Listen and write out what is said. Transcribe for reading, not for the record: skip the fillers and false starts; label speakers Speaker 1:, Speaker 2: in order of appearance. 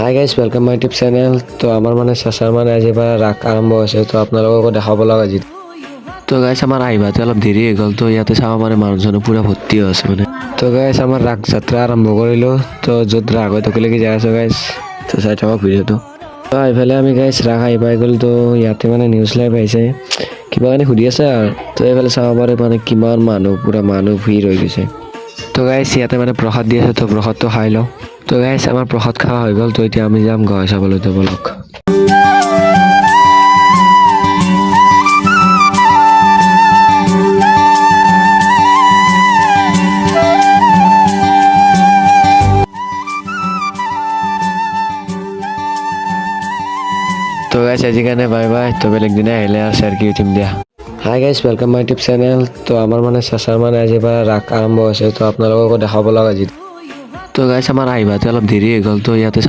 Speaker 1: Hi guys welcome my YouTube channel. তো আমাৰ মানে চেঁচাৰ মানে আজিৰ পৰা ৰাস আৰম্ভ হৈছে, তো আপোনালোককো দেখাব লগা আজি। তো গাইজ আমাৰ আহিবাতে অলপ দেৰি হৈ গ'ল, তো ইয়াতে চাব মানে মানুহজনে পূৰা ভৰ্তি হৈ আছে মানে। তো গাইজ আমাৰ ৰাস যাত্ৰা আৰম্ভ কৰিলোঁ, তো য'ত ৰাস হৈ থাকিলেকি যাই আছোঁ গাইজ, তো চাই থাকক ভিডিঅ'টো। তো এইফালে আমি গাইজ ৰাস আহি পাই গ'ল, তো ইয়াতে মানে নিউজ লাইভ আহিছে, কিবা কানি সুধি আছে আৰু। তো এইফালে চাব পাৰে মানে কিমান মানুহ, পূৰা মানুহ ভিৰ হৈ গৈছে। তো গাইজ ইয়াতে মানে প্ৰসাদ দি আছে, তো প্ৰসাদটো খাই লওঁ। তো গাইজ আমাৰ প্ৰসাদ খোৱা হৈ গ'ল, তো এতিয়া আমি যাম গোঁসাই চাবলৈ, তো বলক। তো গাইজ আজি কাৰণে বাই বাই, তো বেলেগ দিনা আহিলে আৰু শ্বেয়াৰ কৰি উঠিম দিয়া। Hi guys welcome my YouTube channel. তো আমাৰ মানে চেঁচাৰ মানে আজিৰ পৰা ৰাস আৰম্ভ হৈছে, তো আপোনালোককো দেখাব লগা আজি। তো গাইজ আমাৰ আহিবাতে অলপ দেৰি হৈ গ'ল, তো ইয়াতে